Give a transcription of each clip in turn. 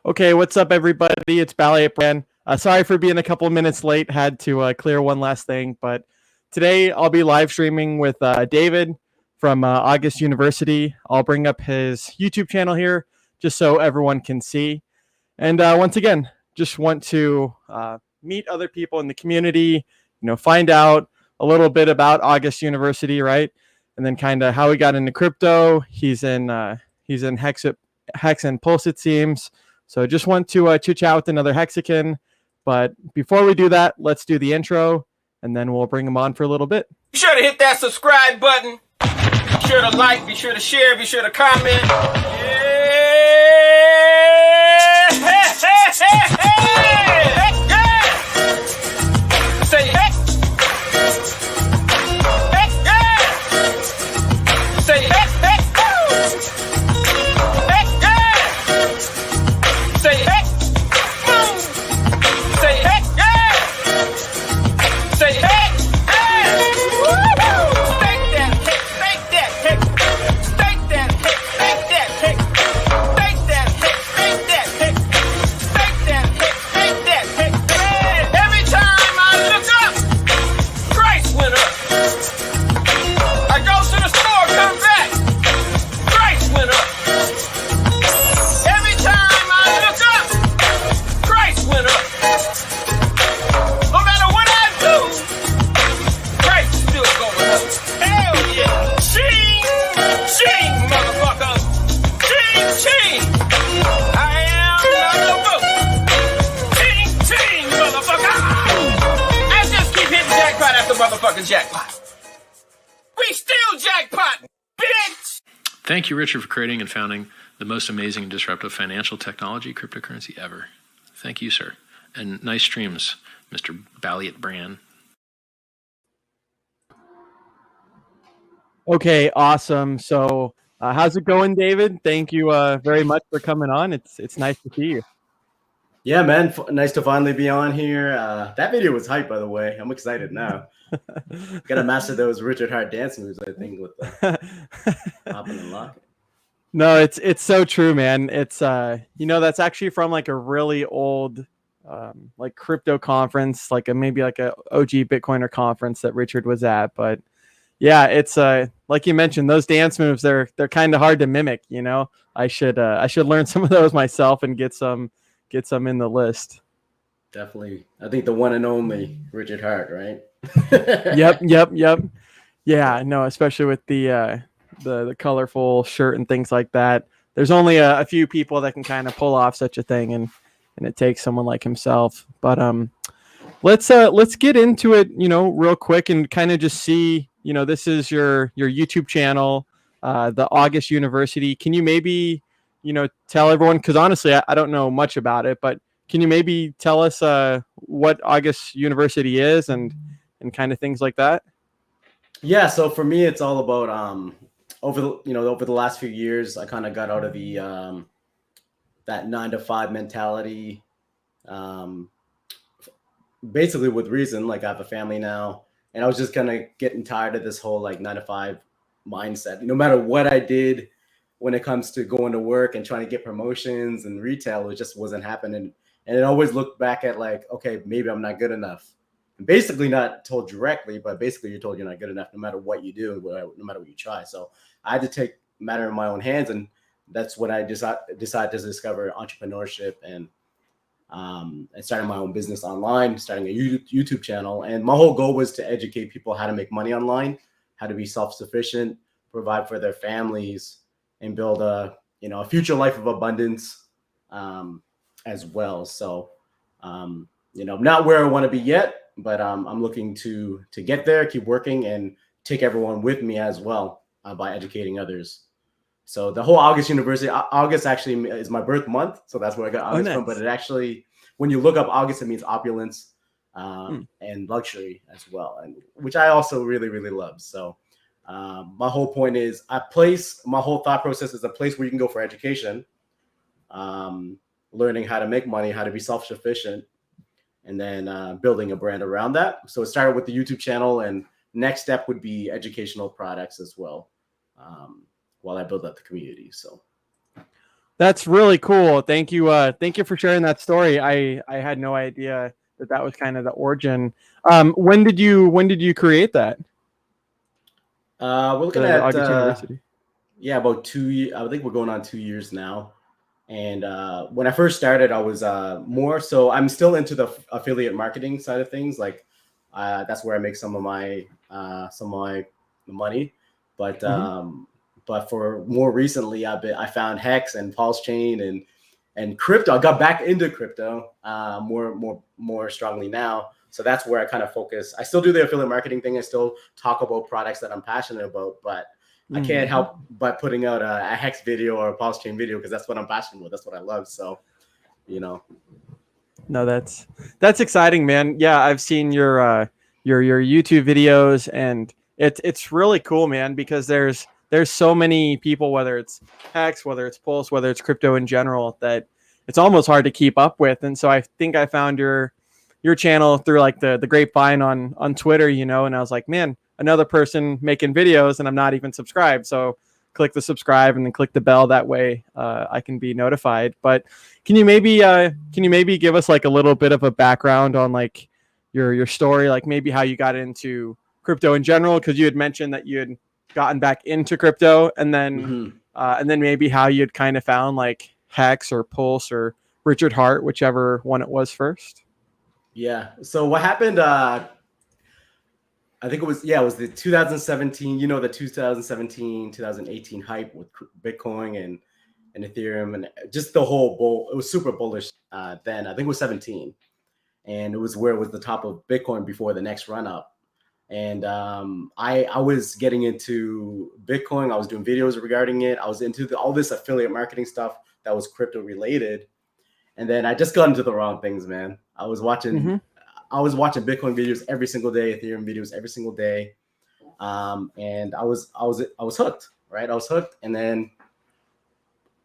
Okay, what's up, everybody? It's BallietBRAN. Sorry for being a couple of minutes late. Had to clear one last thing, but today I'll be live streaming with David from AugustUniversity. I'll bring up his YouTube channel here just so everyone can see. And once again, just want to meet other people in the community, find out a little bit about AugustUniversity, right? And then kind of how he got into crypto. He's in Hex and Pulse, it seems. So just want to chit chat with another Hexican. But before we do that, let's do the intro, and then we'll bring him on for a little bit. Be sure to hit that subscribe button. Be sure to like, be sure to share, be sure to comment. Yeah. Hey, hey, hey, hey. Yeah. Say hey. Hey, yeah. Say hey, hey. Hey, yeah. Say hey. Say hey, yeah. Say hey. Motherfucking jackpot. We still jackpot, bitch! Thank you, Richard, for creating and founding the most amazing and disruptive financial technology cryptocurrency ever. Thank you, sir. And nice streams, Mr. BallietBran. Okay, awesome. So how's it going, David? Thank you very much for coming on. It's nice to see you. Yeah, man. Nice to finally be on here. That video was hype, by the way. I'm excited now. Gotta master those Richard Hart dance moves, I think, with the popping and locking. No, it's so true, man. It's that's actually from like a really old like crypto conference, like maybe like a OG Bitcoiner conference that Richard was at. But yeah, it's like you mentioned, those dance moves, they're kind of hard to mimic, I should learn some of those myself and get some in the list. Definitely. I think the one and only Richard Hart, right? Yep. Yeah, no, especially with the colorful shirt and things like that. There's only a few people that can kind of pull off such a thing, and it takes someone like himself. But let's get into it, real quick and kind of just see, this is your YouTube channel, the AugustUniversity. Can you maybe, tell everyone, because honestly, I don't know much about it, but can you maybe tell us what AugustUniversity is and kind of things like that? Yeah, so for me, it's all about over the last few years, I kind of got out of the that 9-to-5 mentality, basically with reason. Like, I have a family now, and I was just kind of getting tired of this whole like 9-to-5 mindset. No matter what I did when it comes to going to work and trying to get promotions and retail, it just wasn't happening. And it always looked back at like, okay, maybe I'm not good enough. And basically not told directly, but basically you're told you're not good enough no matter what you do, no matter what you try. So I had to take matter in my own hands, and that's when I decided to discover entrepreneurship and starting my own business online, starting a YouTube channel. And my whole goal was to educate people how to make money online, how to be self-sufficient, provide for their families, and build a future life of abundance as well. So not where I want to be yet, but I'm looking to get there, keep working, and take everyone with me as well by educating others. So the whole AugustUniversity, August actually is my birth month, so that's where I got August from. But it actually, when you look up August, it means opulence and luxury as well, and which I also really, really love. So my whole point is my whole thought process is a place where you can go for education, learning how to make money, how to be self-sufficient, and then building a brand around that. So it started with the YouTube channel, and next step would be educational products as well, while I build up the community. So That's really cool. Thank you. Thank you for sharing that story. I had no idea that that was kind of the origin. When did you create that? We're looking The at August University. yeah, about 2 years. I think we're going on 2 years now. And when I first started, I was more so. I'm still into the affiliate marketing side of things. Like that's where I make some of my money. But Mm-hmm. but for more recently, I found Hex and PulseChain and crypto. I got back into crypto more strongly now. So that's where I kind of focus. I still do the affiliate marketing thing. I still talk about products that I'm passionate about, but I can't Mm-hmm. help but putting out a Hex video or a PulseChain video because that's what I'm passionate about. That's what I love. So, you know. No, that's exciting, man. Yeah, I've seen your YouTube videos, and it's really cool, man, because there's so many people, whether it's Hex, whether it's Pulse, whether it's crypto in general, that it's almost hard to keep up with. And so I think I found your channel through like the grapevine on Twitter, you know, and I was like, man, another person making videos, and I'm not even subscribed. So click the subscribe and then click the bell. That way I can be notified. But can you maybe give us like a little bit of a background on like your story, like maybe how you got into crypto in general? Because you had mentioned that you had gotten back into crypto, Mhm. and then maybe how you'd kind of found like Hex or Pulse or Richard Hart, whichever one it was first. Yeah. So what happened? I think it was the 2017. You know, the 2017 2018 hype with Bitcoin and Ethereum and just the whole bull. It was super bullish then. I think it was 17, and it was where it was the top of Bitcoin before the next run up. And I was getting into Bitcoin. I was doing videos regarding it. I was into all this affiliate marketing stuff that was crypto related. And then I just got into the wrong things, man. Mm-hmm. I was watching Bitcoin videos every single day, Ethereum videos every single day, and I was hooked, right? I was hooked, and then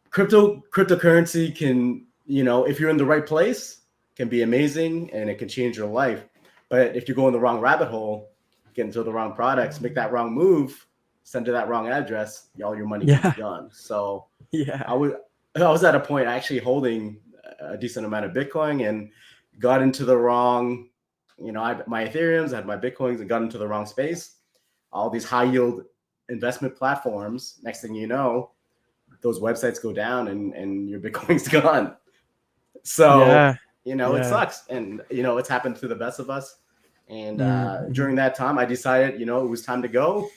cryptocurrency can, you know, if you're in the right place, can be amazing and it can change your life. But if you go in the wrong rabbit hole, get into the wrong products, make that wrong move, send to that wrong address, all your money can be Yeah. gone. So Yeah. I was I was at a point actually holding a decent amount of Bitcoin and got into the wrong, you know, I had my Ethereums, I had my Bitcoins, and got into the wrong space. All these high yield investment platforms. Next thing you know, those websites go down and your Bitcoin's gone. So Yeah. you know it Yeah. sucks, and you know it's happened to the best of us. And Mm-hmm. during that time, I decided, you know, it was time to go.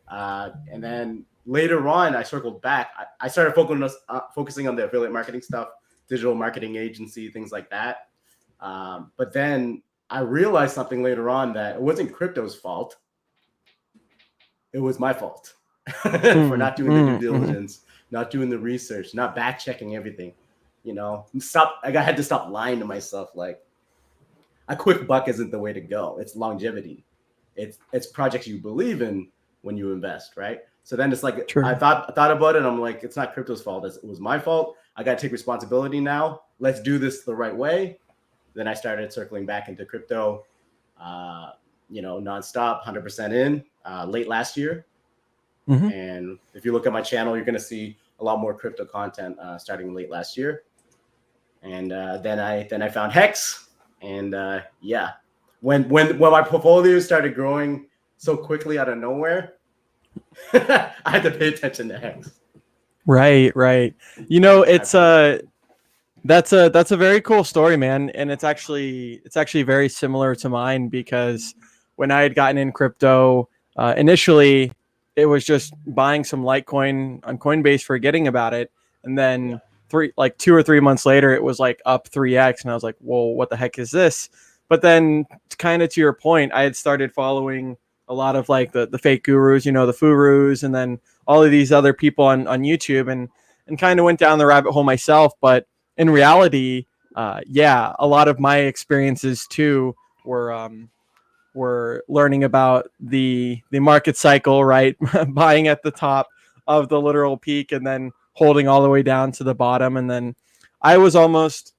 And then later on, I circled back. I started focusing on the affiliate marketing stuff, digital marketing agency, things like that. But then I realized something later on that it wasn't crypto's fault. It was my fault for not doing the due Mm-hmm. diligence, not doing the research, not back checking everything. You know, I had to stop lying to myself. Like a quick buck isn't the way to go. It's longevity. It's projects you believe in when you invest, right? So then it's like True. I thought about it. And I'm like, it's not crypto's fault. It was my fault. I got to take responsibility now. Let's do this the right way. Then I started circling back into crypto, uh, you know, nonstop, 100% in late last year. Mm-hmm. And if you look at my channel, you're going to see a lot more crypto content starting late last year. And then I found Hex, and yeah, when my portfolio started growing so quickly out of nowhere, I had to pay attention to Hex. Right. Right. You know, it's that's a very cool story, man, and it's actually very similar to mine because when I had gotten in crypto, initially it was just buying some Litecoin on Coinbase, forgetting about it, and Yeah. then 2 or 3 months later, it was like up 3x, and I was like, "Well, what the heck is this?" But then, kind of to your point, I had started following a lot of like the fake gurus, you know, the furus, and then all of these other people on YouTube, and kind of went down the rabbit hole myself, but in reality, yeah, a lot of my experiences too were learning about the market cycle, right? Buying at the top of the literal peak and then holding all the way down to the bottom, and then I was almost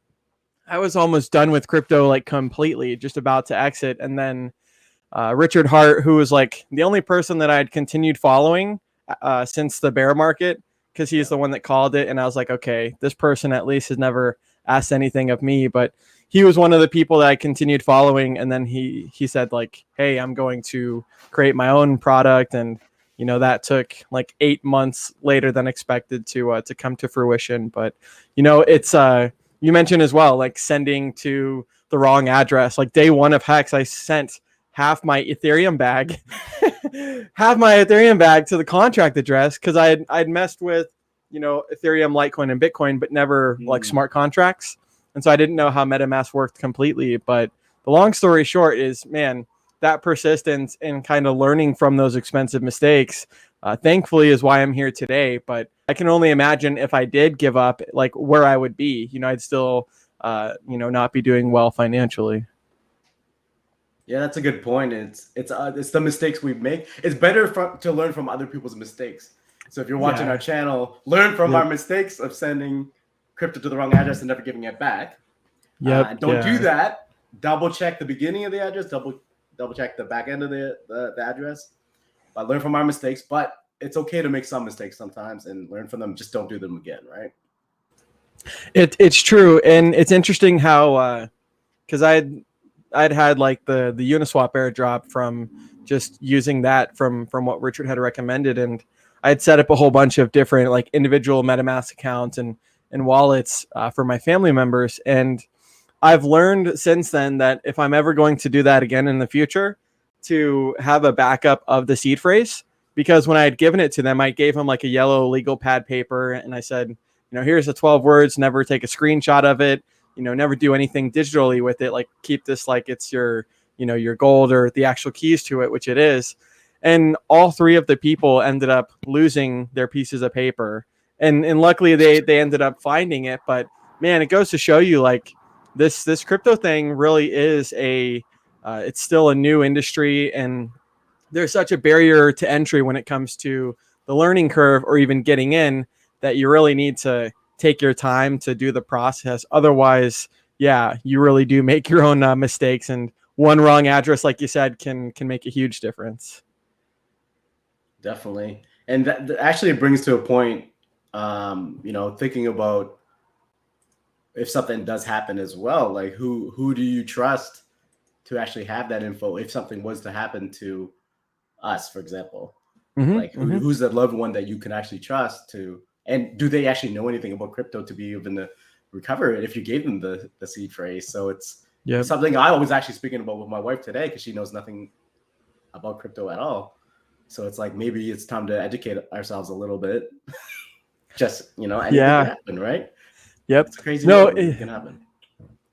I was almost done with crypto, like completely, just about to exit, and then Richard Hart, who was like the only person that I had continued following since the bear market, because he's the one that called it. And I was like, okay, this person at least has never asked anything of me, but he was one of the people that I continued following. And then he said like, hey, I'm going to create my own product. And, that took like 8 months later than expected to come to fruition. But, it's, you mentioned as well, like sending to the wrong address. Like day one of Hex, I sent half my Ethereum bag, to the contract address, because I'd messed with, Ethereum, Litecoin, and Bitcoin, but never like smart contracts. And so I didn't know how MetaMask worked completely. But the long story short is, man, that persistence and kind of learning from those expensive mistakes, thankfully, is why I'm here today. But I can only imagine if I did give up, like where I would be. I'd still, not be doing well financially. Yeah, that's a good point. It's the mistakes we make. It's better to learn from other people's mistakes. So if you're watching our channel, learn from our mistakes of sending crypto to the wrong address and never giving it back. Don't do that. Double check the beginning of the address. Double check the back end of the address. But learn from our mistakes. But it's okay to make some mistakes sometimes and learn from them. Just don't do them again, right? It's true, and it's interesting how because I'd had like the Uniswap airdrop from just using that from what Richard had recommended, and I had set up a whole bunch of different like individual MetaMask accounts and wallets for my family members. And I've learned since then that if I'm ever going to do that again in the future, to have a backup of the seed phrase, because when I had given it to them, I gave them like a yellow legal pad paper, and I said, here's the 12 words, never take a screenshot of it, never do anything digitally with it. Like keep this like it's your, your gold or the actual keys to it, which it is. And all three of the people ended up losing their pieces of paper. And luckily they ended up finding it. But man, it goes to show you like this crypto thing really is it's still a new industry, and there's such a barrier to entry when it comes to the learning curve or even getting in, that you really need to take your time to do the process. Otherwise, you really do make your own mistakes, and one wrong address, like you said, can make a huge difference. Definitely. And that actually brings to a point, thinking about if something does happen as well, like who do you trust to actually have that info if something was to happen to us, for example? Like who's the loved one that you can actually trust to, and do they actually know anything about crypto to be able to recover it if you gave them the seed phrase? So it's something I was actually speaking about with my wife today, because she knows nothing about crypto at all. So it's like, maybe it's time to educate ourselves a little bit. Just, anything can happen, right? Yep. It's crazy. No, it can happen.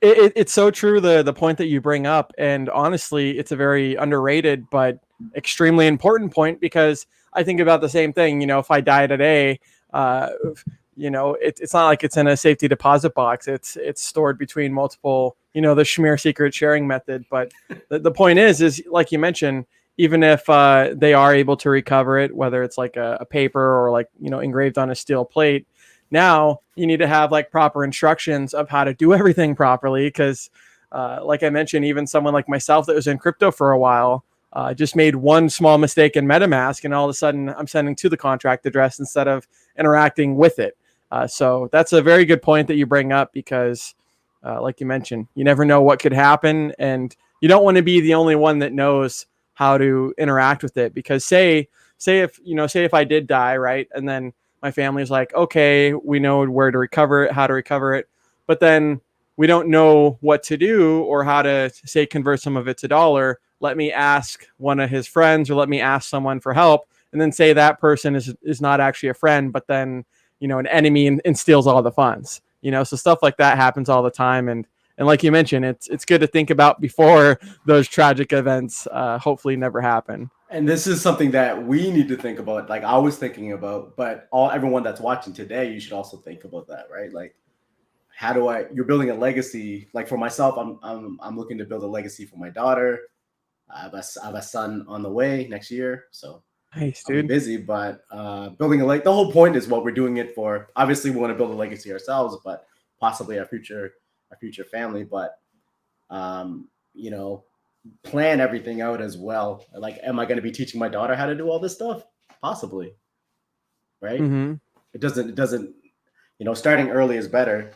It's so true, the point that you bring up. And honestly, it's a very underrated but extremely important point, because I think about the same thing. If I die today, it's not like it's in a safety deposit box. It's stored between multiple, the Schmear secret sharing method. But the point is like you mentioned, even if they are able to recover it, whether it's like a paper or like, engraved on a steel plate, now you need to have like proper instructions of how to do everything properly. Because like I mentioned, even someone like myself that was in crypto for a while, just made one small mistake in MetaMask, and all of a sudden I'm sending to the contract address instead of interacting with it. So that's a very good point that you bring up, because like you mentioned, you never know what could happen, and you don't want to be the only one that knows how to interact with it. Because say if I did die, right, and then my family's like, okay, we know where to recover it, how to recover it, but then we don't know what to do or how to say convert some of it to dollar. Let me ask one of his friends, or let me ask someone for help, and then say that person is not actually a friend, but then an enemy, and steals all the funds. So stuff like that happens all the time, and like you mentioned, it's good to think about before those tragic events hopefully never happen. And this is something that we need to think about, like I was thinking about, but everyone that's watching today, you should also think about that, right? Like, you're building a legacy. Like for myself, I'm looking to build a legacy for my daughter. I have a son on the way next year, so nice, I'll be busy. But building the whole point is what we're doing it for. Obviously, we want to build a legacy ourselves, but possibly our future family. But plan everything out as well. Like, am I going to be teaching my daughter how to do all this stuff? Possibly, right? it doesn't, starting early is better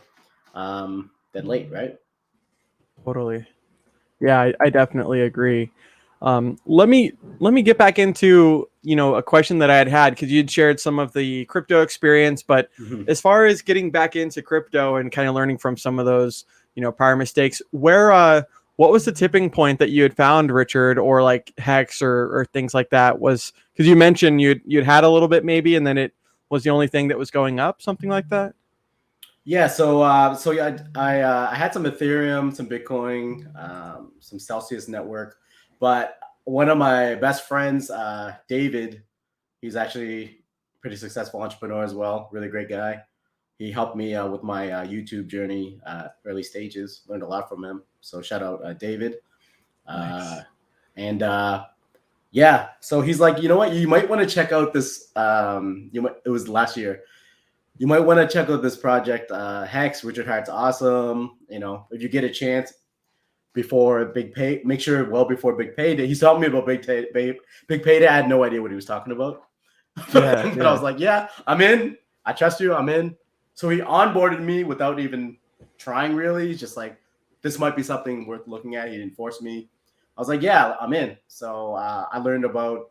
than late, right? Totally. Yeah, I definitely agree. Let me get back into a question that I had because you'd shared some of the crypto experience, but as far as getting back into crypto and kind of learning from some of those prior mistakes, what was the tipping point that you had found, Richard, or like Hex or things like that? Was because you mentioned you'd had a little bit maybe, and then it was the only thing that was going up, something like that. Yeah, so yeah, I had some Ethereum, some Bitcoin, some Celsius network, but one of my best friends, David, he's actually a pretty successful entrepreneur as well, really great guy. He helped me with my YouTube journey, early stages. Learned a lot from him. So shout out David. Nice. And yeah, so he's like, you know what, you might want to check out this. It was last year. You might want to check out this project, Hex. Richard Hart's awesome. If you get a chance before big pay, make sure well before big payday. He's telling me about big payday. I had no idea what he was talking about. But I was like, yeah, I'm in. I trust you. I'm in. So he onboarded me without even trying really. He's just like, this might be something worth looking at. He didn't force me. I was like, yeah, I'm in. So I learned about.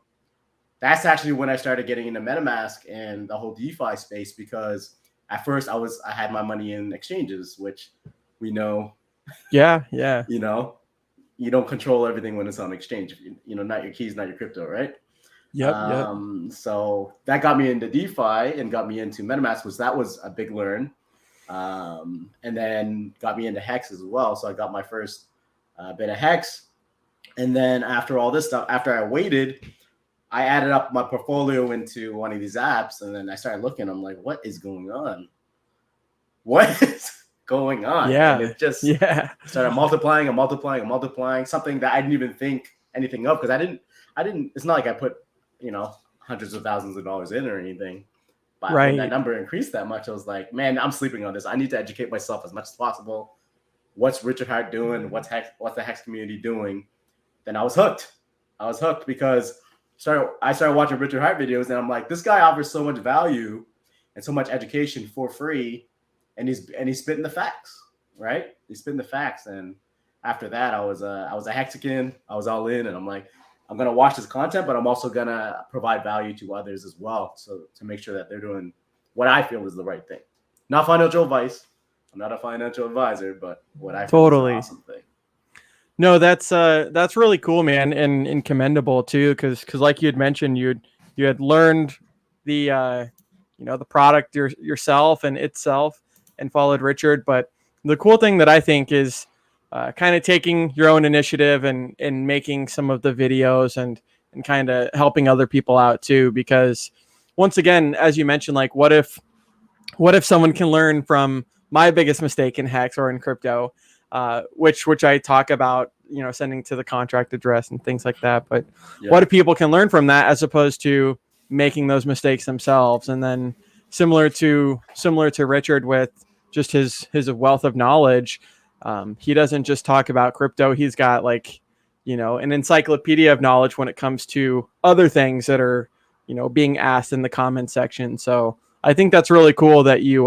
That's actually when I started getting into MetaMask and the whole DeFi space, because at first I had my money in exchanges, which we know. Yeah. You don't control everything when it's on exchange. Not your keys, not your crypto, right? Yep. So that got me into DeFi and got me into MetaMask, that was a big learn. And then got me into Hex as well. So I got my first bit of Hex. And then after all this stuff, after I waited, I added up my portfolio into one of these apps, and then I started looking. I'm like, what is going on? What is going on? Yeah. And it just started multiplying. Something that I didn't even think anything of, because I didn't. It's not like I put hundreds of thousands of dollars in or anything. But when that number increased that much, I was like, man, I'm sleeping on this. I need to educate myself as much as possible. What's Richard Hart doing? What's the Hex community doing? Then I was hooked. Because I started watching Richard Hart videos, and I'm like, this guy offers so much value and so much education for free, and he's spitting the facts, right? He's spitting the facts. And after that, I was a Hexican. I was all in, and I'm like, I'm gonna watch this content, but I'm also gonna provide value to others as well, so to make sure that they're doing what I feel is the right thing. Not financial advice. I'm not a financial advisor, but what I feel is an awesome thing. No, that's really cool, man, and commendable too, because like you had mentioned, you had learned the the product yourself and itself, and followed Richard. But the cool thing that I think is kind of taking your own initiative and making some of the videos and kind of helping other people out too, because once again, as you mentioned, like what if someone can learn from my biggest mistake in Hex or in crypto, which I talk about, sending to the contract address and things like that. But what if people can learn from that as opposed to making those mistakes themselves? And then similar to Richard with just his wealth of knowledge, he doesn't just talk about crypto. He's got an encyclopedia of knowledge when it comes to other things that are, being asked in the comment section. So I think that's really cool that you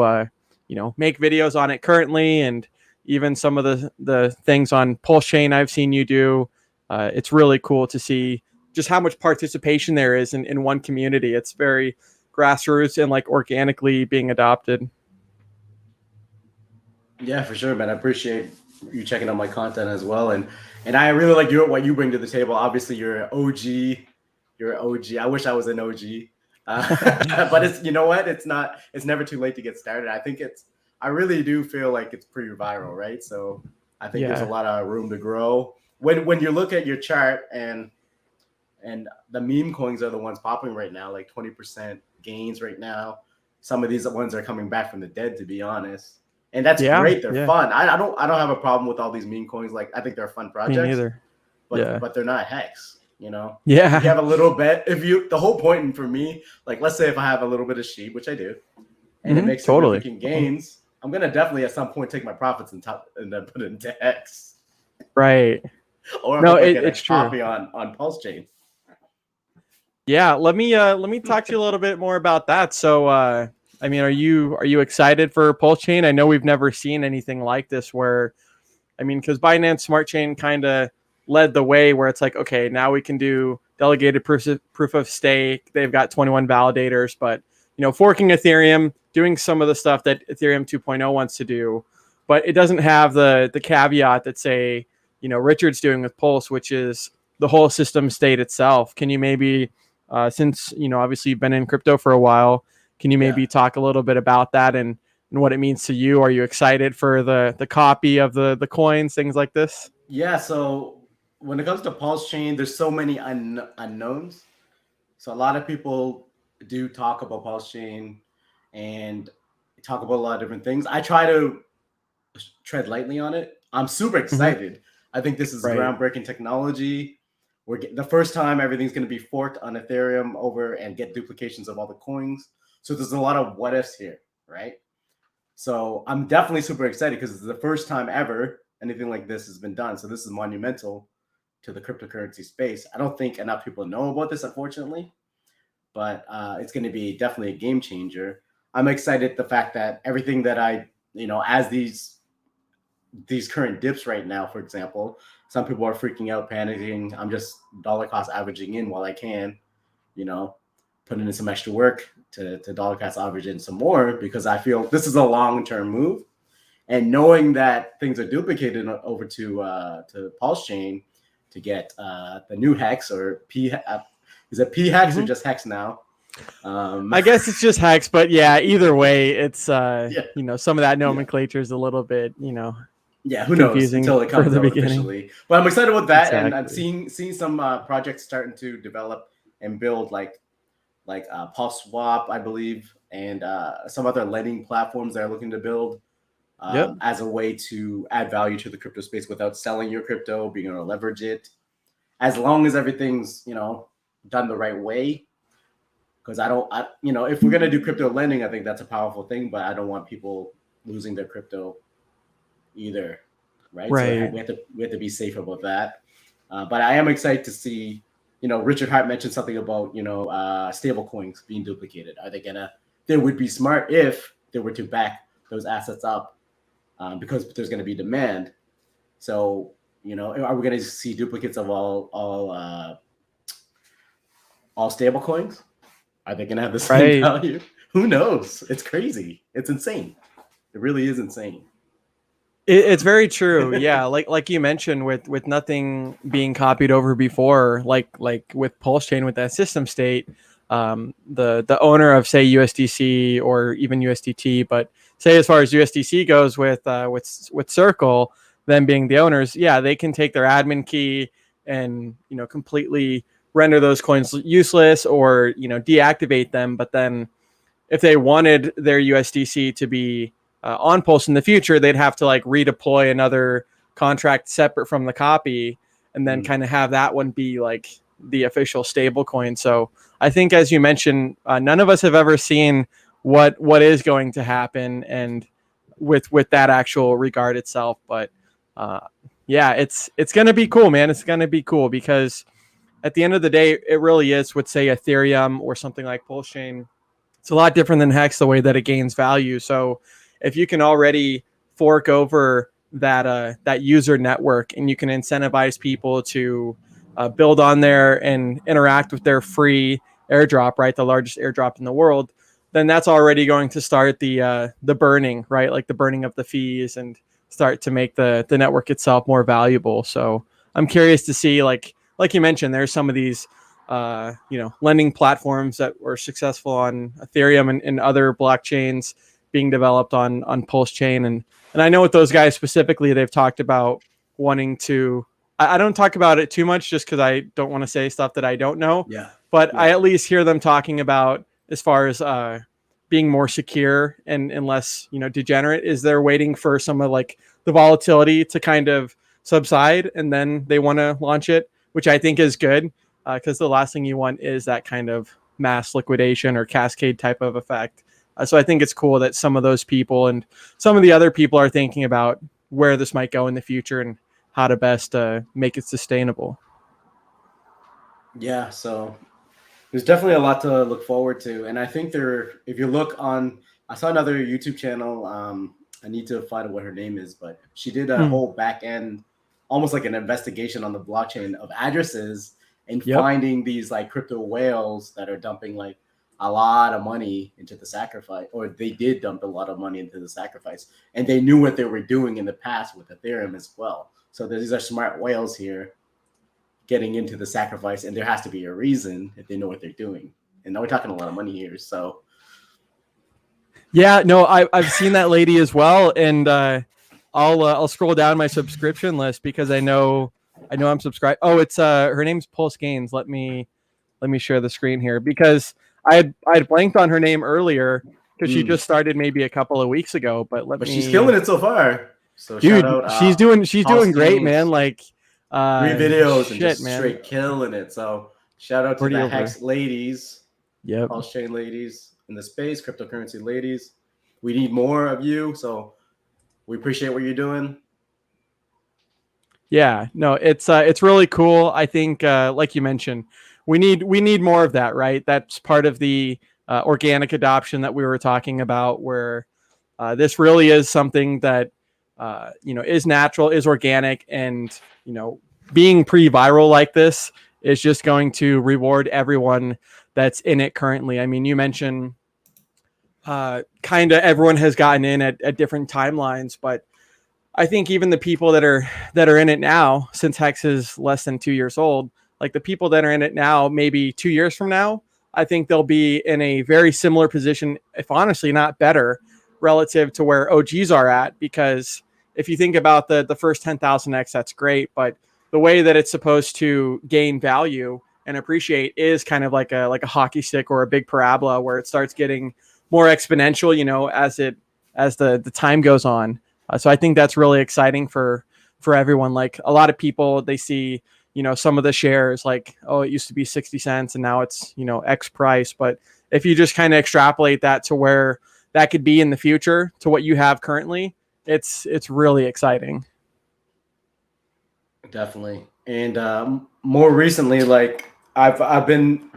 make videos on it currently, and even some of the things on PulseChain I've seen you do. It's really cool to see just how much participation there is in one community. It's very grassroots and organically being adopted. Yeah, for sure, man. I appreciate you checking out my content as well. And I really like what you bring to the table. Obviously, you're an OG. You're an OG. I wish I was an OG. But it's, what? It's never too late to get started. I really do feel like it's pretty viral, right? So I think there's a lot of room to grow. When you look at your chart and the meme coins are the ones popping right now, like 20% gains right now. Some of these ones are coming back from the dead, to be honest. And that's great. They're fun. I don't have a problem with all these meme coins. I think they're fun projects. Me neither. But they're not Hex. Yeah. If you have a little bit, the whole point for me, let's say if I have a little bit of sheep, which I do, and it makes significant gains, I'm gonna definitely at some point take my profits and then put it into Hex. Right. Or no, it's true. Copy on PulseChain. Yeah, let me talk to you a little bit more about that. So I mean, are you excited for PulseChain? I know we've never seen anything like this where, I mean, because Binance Smart Chain kind of led the way where it's like, okay, now we can do delegated proof of stake. They've got 21 validators, but forking Ethereum, doing some of the stuff that Ethereum 2.0 wants to do, but it doesn't have the caveat that say, Richard's doing with Pulse, which is the whole system state itself. Can you maybe, since obviously you've been in crypto for a while, can you maybe talk a little bit about that and what it means to you? Are you excited for the copy of the coins, things like this? Yeah. So when it comes to PulseChain, there's so many unknowns. So a lot of people do talk about PulseChain and talk about a lot of different things. I try to tread lightly on it. I'm super excited. I think this is groundbreaking technology. The first time everything's going to be forked on Ethereum over and get duplications of all the coins. So there's a lot of what ifs here, right? So I'm definitely super excited because it's the first time ever anything like this has been done. So this is monumental to the cryptocurrency space. I don't think enough people know about this, unfortunately, but it's going to be definitely a game changer. I'm excited the fact that everything that as these current dips right now, for example, some people are freaking out, panicking. I'm just dollar cost averaging in while I can, putting in some extra work to dollar cost average in some more because I feel this is a long-term move. And knowing that things are duplicated over to PulseChain to get the new Hex or P, is it P Hex or just Hex now? I guess it's just Hex, but yeah, either way, it's some of that nomenclature is a little bit yeah, who knows until it comes out officially. But I'm excited about that, and I'm seeing some projects starting to develop and build like Pulse Swap, I believe, and some other lending platforms that are looking to build as a way to add value to the crypto space without selling your crypto, being able to leverage it, as long as everything's done the right way. Because if we're gonna do crypto lending, I think that's a powerful thing, but I don't want people losing their crypto either, right? So we have to be safe about that. But I am excited to see, Richard Hart mentioned something about stable coins being duplicated. Are they gonna? They would be smart if they were to back those assets up, because there's going to be demand. So are we going to see duplicates of all stable coins? Are they going to have the same value? Who knows? It's crazy. It's insane. It really is insane. It's very true. Yeah, like you mentioned, with nothing being copied over before, like with PulseChain with that system state, the owner of say USDC or even USDT, but say as far as USDC goes with Circle, them being the owners, yeah, they can take their admin key and completely render those coins useless or deactivate them. But then if they wanted their USDC to be on Pulse in the future, they'd have to redeploy another contract separate from the copy and then kind of have that one be like the official stable coin. So I think, as you mentioned, none of us have ever seen what is going to happen and with that actual regard itself. But yeah, it's going to be cool, man. It's going to be cool because at the end of the day, it really is with say Ethereum or something like PulseChain. It's a lot different than Hex, the way that it gains value. So if you can already fork over that user network and you can incentivize people to build on there and interact with their free airdrop, right, the largest airdrop in the world, then that's already going to start the burning, right, like the burning of the fees and start to make the network itself more valuable. So I'm curious to see, like you mentioned, there's some of these lending platforms that were successful on Ethereum and other blockchains being developed on PulseChain. And I know with those guys specifically, they've talked about wanting to, I don't talk about it too much just because I don't want to say stuff that I don't know. But I at least hear them talking about as far as being more secure and less, degenerate, is they're waiting for some of the volatility to kind of subside and then they want to launch it, which I think is good because the last thing you want is that kind of mass liquidation or cascade type of effect. So I think it's cool that some of those people and some of the other people are thinking about where this might go in the future and how to best make it sustainable. Yeah, so there's definitely a lot to look forward to. And I think if you look on I saw another YouTube channel. I need to find what her name is, but she did a whole back end, almost like an investigation on the blockchain of addresses and finding these like crypto whales that are dumping like a lot of money into the sacrifice, or they did dump a lot of money into the sacrifice, and they knew what they were doing in the past with Ethereum as well. So these are smart whales here getting into the sacrifice, and there has to be a reason if they know what they're doing. And now we're talking a lot of money here, so. Yeah, no, I've seen that lady as well, and I'll scroll down my subscription list because I know I'm subscribed. Oh, it's her name's PulseChain. Let me share the screen here because I had blanked on her name earlier because she just started maybe a couple of weeks ago. But she's killing it so far. So dude, shout out, she's doing great, man. Like 3 videos and just man. straight killing it. So shout out to the Hex ladies, PulseChain ladies in the space, cryptocurrency ladies. We need more of you, so we appreciate what you're doing. Yeah, no, it's really cool. I think, like you mentioned, we need more of that, right? That's part of the organic adoption that we were talking about, where this really is something that is natural, is organic, and being pre-viral like this is just going to reward everyone that's in it currently. I mean, you mentioned kind of everyone has gotten in at different timelines, but I think even the people that are in it now, since Hex is less than 2 years old, like the people that are in it now, maybe 2 years from now, I think they'll be in a very similar position, if honestly not better, relative to where OGs are at. Because if you think about the first 10,000x, that's great, but the way that it's supposed to gain value and appreciate is kind of like a hockey stick or a big parabola, where it starts getting more exponential, as the time goes on. So I think that's really exciting for everyone. Like a lot of people, they see, some of the shares like, oh, it used to be 60 cents and now it's, X price. But if you just kind of extrapolate that to where that could be in the future to what you have currently, it's really exciting. Definitely. And more recently, like I've been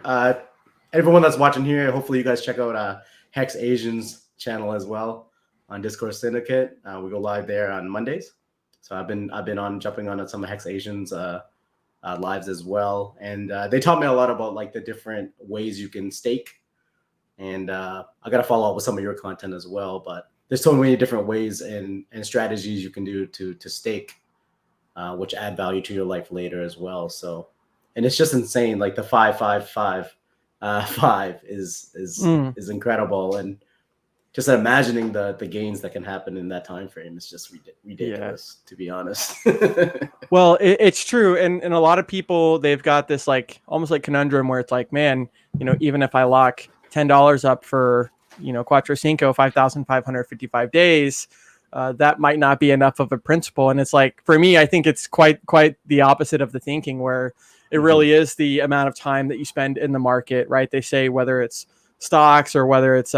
everyone that's watching here, hopefully you guys check out Hex Asians channel as well on Discord Syndicate. We go live there on Mondays. So I've been jumping on some of Hex Asians lives as well, and they taught me a lot about like the different ways you can stake. And I got to follow up with some of your content as well. But there's so many different ways and strategies you can do to stake, which add value to your life later as well. So, and it's just insane. Like the 5 is incredible, and just imagining the gains that can happen in that time frame is just ridiculous, to be honest. Well, it's true, and a lot of people, they've got this like almost like conundrum where it's like, man, even if I lock $10 up for Quattro Cinco 5,555 days, that might not be enough of a principle. And it's like, for me, I think it's quite the opposite of the thinking, where it really is the amount of time that you spend in the market, right? They say whether it's stocks or whether it's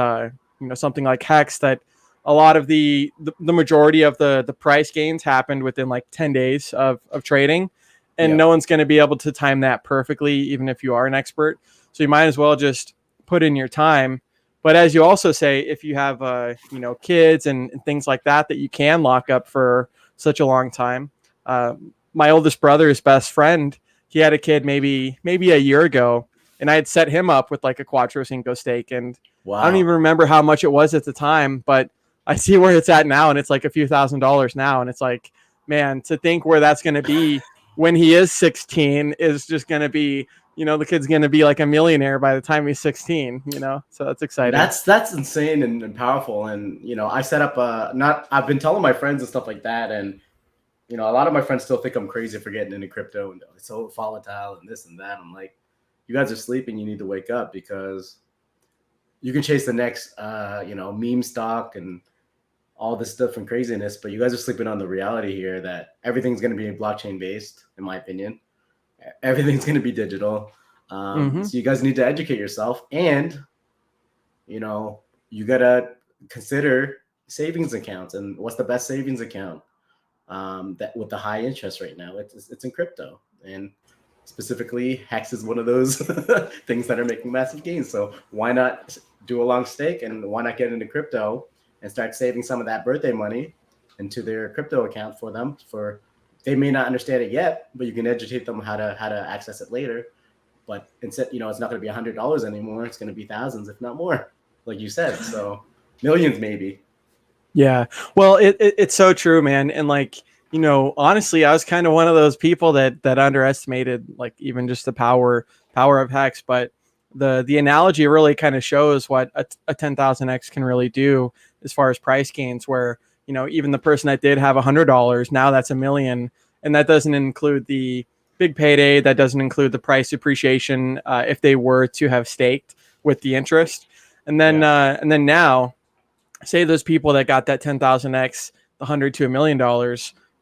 something like Hex, that a lot of the majority of the price gains happened within like 10 days of trading, and no one's going to be able to time that perfectly, even if you are an expert. So you might as well just put in your time. But as you also say, if you have kids and things like that you can lock up for such a long time. My oldest brother's best friend, he had a kid maybe a year ago, and I had set him up with like a Quattro Cinco stake, and wow. I don't even remember how much it was at the time, but I see where it's at now, and it's like a few $1,000s now, and it's like, man, to think where that's going to be when he is 16 is just going to be, the kid's going to be like a millionaire by the time he's 16, so that's exciting. That's insane and powerful. And, I set up I've been telling my friends and stuff like that. And, a lot of my friends still think I'm crazy for getting into crypto and it's so volatile and this and that. I'm like, you guys are sleeping. You need to wake up, because you can chase the next, meme stock and all this stuff and craziness, but you guys are sleeping on the reality here that everything's going to be blockchain based, in my opinion. Everything's going to be digital. So you guys need to educate yourself, and, you got to consider savings accounts and what's the best savings account that with the high interest right now. It's in crypto, and specifically Hex is one of those things that are making massive gains. So why not do a long stake, and why not get into crypto and start saving some of that birthday money into their crypto account for them. For they may not understand it yet, but you can educate them how to access it later. But instead, you know, it's not going to be $100 anymore. It's going to be thousands, if not more, like you said. So millions, maybe. Yeah. Well, it's so true, man. And like, you know, honestly, I was kind of one of those people that underestimated like even just the power of Hex. But the analogy really kind of shows what a 10,000x can really do as far as price gains, where, you know, even the person that did have $100, now that's $1 million. And that doesn't include the big payday. That doesn't include the price appreciation if they were to have staked with the interest. And then now, say those people that got that 10,000x, the 100 to $1 million,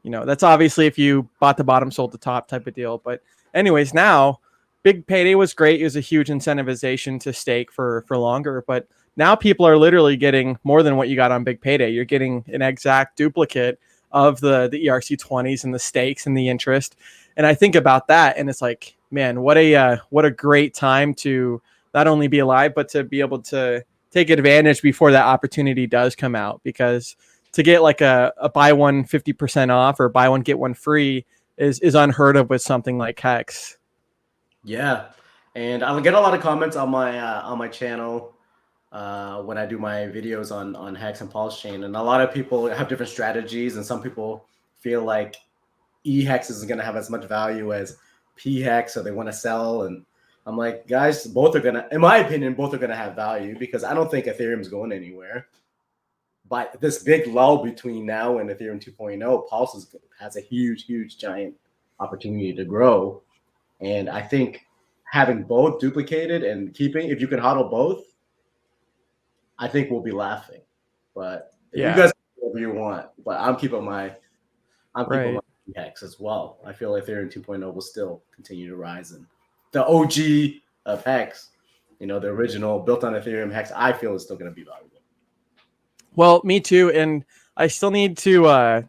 you know, that's obviously if you bought the bottom, sold the top type of deal. But anyways, now big payday was great. It was a huge incentivization to stake for longer. But now people are literally getting more than what you got on big payday. You're getting an exact duplicate of the ERC20s and the stakes and the interest. And I think about that, and it's like, man, what a great time to not only be alive, but to be able to take advantage before that opportunity does come out. Because to get like a buy one 50% off or buy one get one free is unheard of with something like Hex. Yeah, and I'll get a lot of comments on my channel when I do my videos on Hex and PulseChain, and a lot of people have different strategies, and some people feel like E-Hex isn't going to have as much value as P-Hex, so they want to sell. And I'm like, guys, both are going to, in my opinion, both are going to have value, because I don't think Ethereum's going anywhere. But this big lull between now and Ethereum 2.0, Pulse has a huge, giant opportunity to grow. And I think having both duplicated and keeping, if you can HODL both, I think we'll be laughing. But you guys can do whatever you want, but I'm keeping my Hex as well. I feel like Ethereum 2.0 will still continue to rise, and the OG of Hex, you know, the original built on Ethereum Hex, I feel is still going to be valuable. Well, me too, and I still need to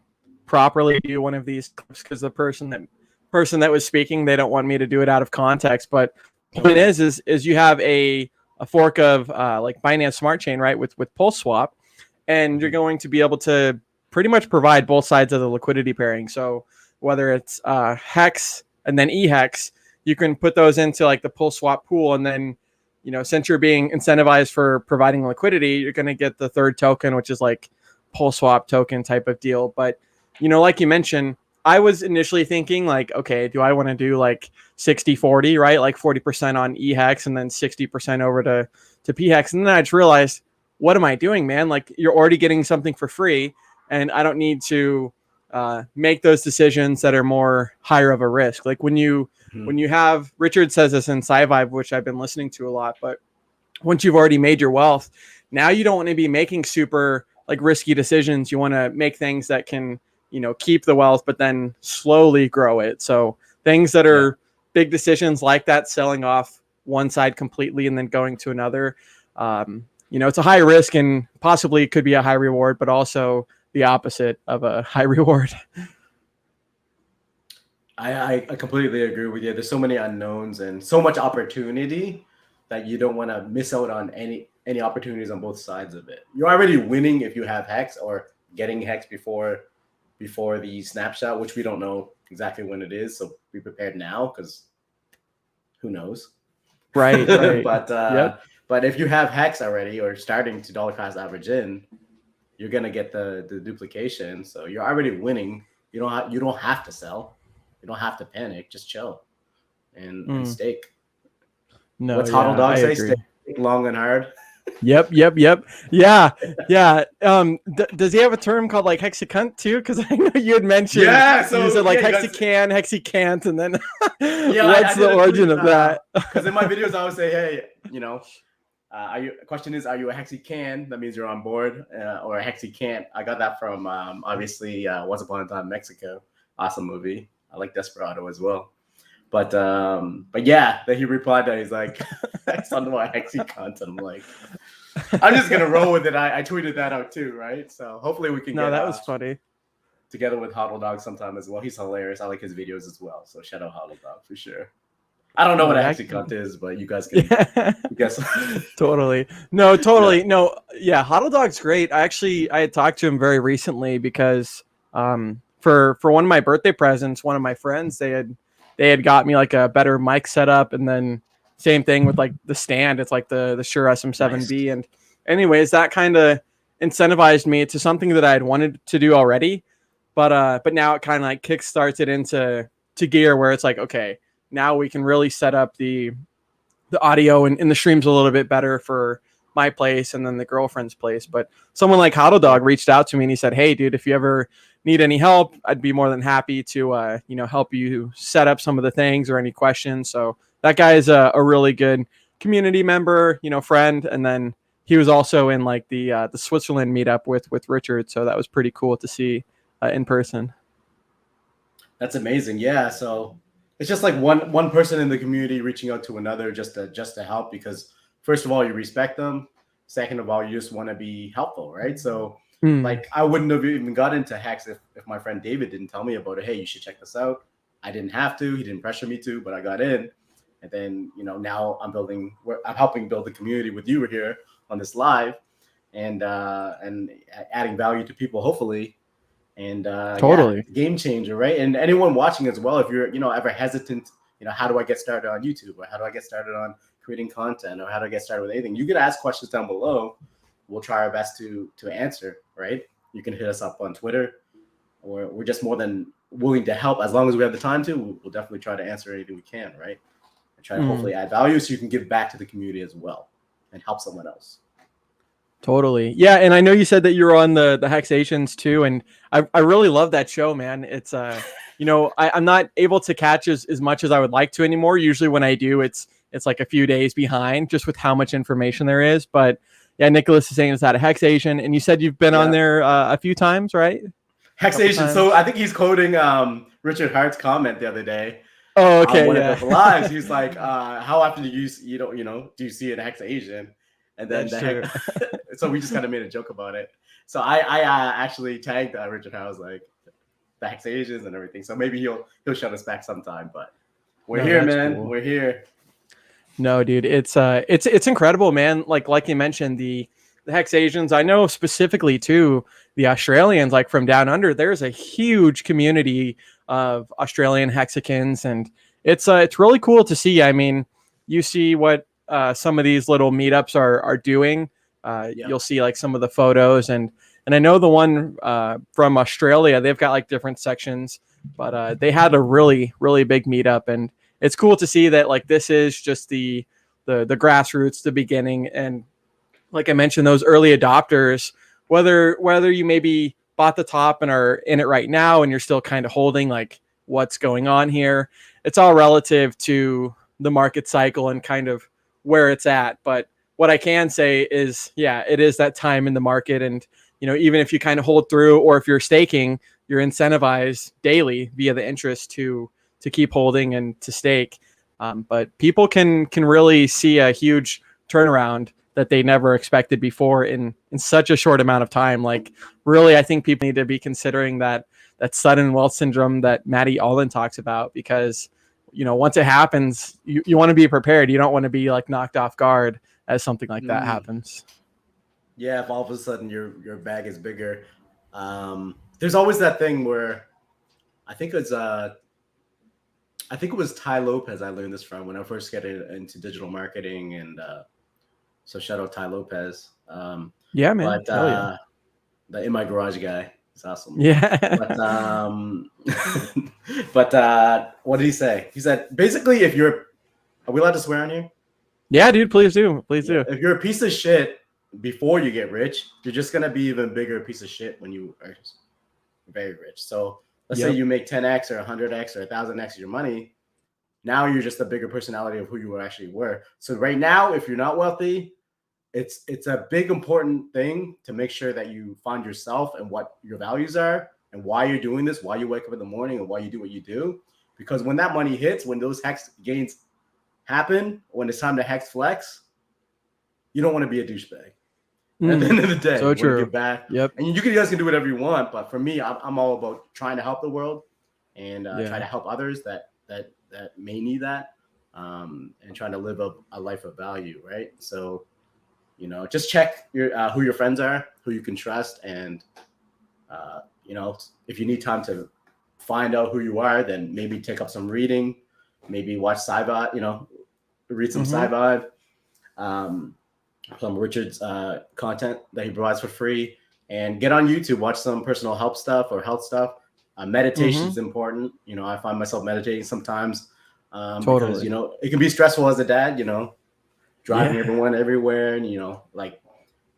properly do one of these clips, because the person that was speaking, they don't want me to do it out of context. But what it is you have a fork of like Binance Smart Chain, right, with Pulse Swap, and you're going to be able to pretty much provide both sides of the liquidity pairing. So whether it's Hex and then E-Hex, you can put those into like the Pulse Swap pool, and then, you know, since you're being incentivized for providing liquidity, you're going to get the third token, which is like Pulse Swap token type of deal. But, you know, like you mentioned, I was initially thinking like, okay, do I want to do like 60-40, right? Like 40% on E-Hex and then 60% over to P-Hex. And then I just realized, what am I doing, man? Like, you're already getting something for free, and I don't need to make those decisions that are more higher of a risk. Like when you have, Richard says this in SciVibe, which I've been listening to a lot, but once you've already made your wealth, now you don't want to be making super like risky decisions. You want to make things that can, you know, keep the wealth, but then slowly grow it. So things that are big decisions like that, selling off one side completely and then going to another, you know, it's a high risk and possibly could be a high reward, but also the opposite of a high reward. I completely agree with you. There's so many unknowns and so much opportunity that you don't want to miss out on any opportunities on both sides of it. You're already winning if you have Hex, or getting Hex before the snapshot, which we don't know exactly when it is. So be prepared now, because who knows? Right. But if you have Hex already, or starting to dollar cost average in, you're gonna get the duplication. So you're already winning. You don't have to sell. You don't have to panic. Just chill and stake. No, what's HODL Dog say? Agree. Stake long and hard. Yep. Yeah. Does he have a term called like hexicunt too? Because I know you had mentioned. Yeah. So you said like hexican, hexicant, and then what's the origin of that? Because in my videos I always say, hey, you know, are you a hexican? That means you're on board, or a hexicant. I got that from obviously Once Upon a Time in Mexico. Awesome movie. I like Desperado as well. But yeah, then he replied that he's like, that's on my hexicant. I'm like, I'm just gonna roll with it. I tweeted that out too, right? So hopefully we can. That was funny. Together with HODL Dog sometime as well. He's hilarious. I like his videos as well. So shout out HODL Dog for sure. I don't know what a I hex can- account is, but you guys can Yeah. guess. Totally. No, totally. No, yeah, HODL Dog's great. I had talked to him very recently because for one of my birthday presents, one of my friends, they had got me like a better mic setup, and then same thing with like the stand. It's like the Shure SM7B. And anyways, that kind of incentivized me to something that I had wanted to do already. But now it kind of like kickstarts it into gear where it's like, okay, now we can really set up the audio and the streams a little bit better for my place and then the girlfriend's place. But someone like HODL Dog reached out to me and he said, hey, dude, if you ever need any help, I'd be more than happy to, help you set up some of the things or any questions. So that guy is a really good community member, friend. And then he was also in like the Switzerland meetup with Richard. So that was pretty cool to see in person. That's amazing. Yeah. So it's just like one person in the community reaching out to another just to help, because first of all, you respect them. Second of all, you just want to be helpful, right? So like I wouldn't have even got into Hex if my friend David didn't tell me about it. Hey, you should check this out. I didn't have to. He didn't pressure me to, but I got in. And then, now I'm helping build the community with you here on this live, and adding value to people, hopefully. And Totally. game changer, right? And anyone watching as well, if you're ever hesitant, how do I get started on YouTube, or how do I get started on creating content, or how do I get started with anything, you can ask questions down below. We'll try our best to answer, right? You can hit us up on Twitter, or we're just more than willing to help as long as we have the time to. We'll definitely try to answer anything we can, right? And try to hopefully add value so you can give back to the community as well and help someone else. Totally. Yeah. And I know you said that you were on the Hex Asians too. And I really love that show, man. It's, I'm not able to catch as much as I would like to anymore. Usually when I do, it's like a few days behind just with how much information there is. But yeah, Nicholas is saying it's at a Hex Asian. And you said you've been on there a few times, right? Hex Asian. So I think he's quoting Richard Hart's comment the other day. Oh, okay. One of the lives. He was like, how often do you do you see an Hex Asian? And then so we just kind of made a joke about it. So I actually tagged Richard. I was like, the Hex Asians and everything. So maybe he'll shut us back sometime. But we're here, man. Cool. We're here. No, dude, it's incredible, man. Like you mentioned, the Hex Asians. I know specifically too the Australians, like from down under. There's a huge community of Australian Hexicans, and it's really cool to see. I mean, you see what some of these little meetups are doing. You'll see like some of the photos, and I know the one from Australia, they've got like different sections, but they had a really, really big meetup, and it's cool to see that like this is just the grassroots, the beginning. And like I mentioned, those early adopters, whether you maybe bought the top and are in it right now and you're still kind of holding like what's going on here, it's all relative to the market cycle and kind of where it's at. But what I can say is, yeah, it is that time in the market. And, even if you kind of hold through, or if you're staking, you're incentivized daily via the interest to keep holding and to stake. But people can really see a huge turnaround that they never expected before in such a short amount of time. Like really, I think people need to be considering that sudden wealth syndrome that Matty Allen talks about, because once it happens, you want to be prepared. You don't want to be like knocked off guard as something like that happens. Yeah, if all of a sudden your bag is bigger. There's always that thing where I think it was Ty Lopez I learned this from when I first got into digital marketing, and so shout out Ty Lopez. Yeah, man. But the In My Garage guy is awesome. Yeah. But what did he say? He said basically, are we allowed to swear on here? Yeah, dude, please do. Please do. If you're a piece of shit before you get rich, you're just gonna be even bigger piece of shit when you are very rich. So let's say you make 10x or 100x or 1000x your money. Now you're just a bigger personality of who you actually were. So right now, if you're not wealthy, it's a big important thing to make sure that you find yourself and what your values are and why you're doing this, why you wake up in the morning and why you do what you do. Because when that money hits, when those hex gains happen, when it's time to hex flex, you don't want to be a douchebag. At the end of the day, so true. Get back. Yep. And you guys can do whatever you want, but for me, I'm all about trying to help the world and try to help others that may need that. and trying to live a life of value, right? So, you know, just check who your friends are, who you can trust, and you know, if you need time to find out who you are, then maybe take up some reading, maybe watch sci-fi, you know, read some sci-fi, some Richard's content that he provides for free, and get on YouTube, watch some personal help stuff or health stuff. Meditation is important. You know, I find myself meditating sometimes because, you know, it can be stressful as a dad, you know, driving everyone everywhere, and, you know, like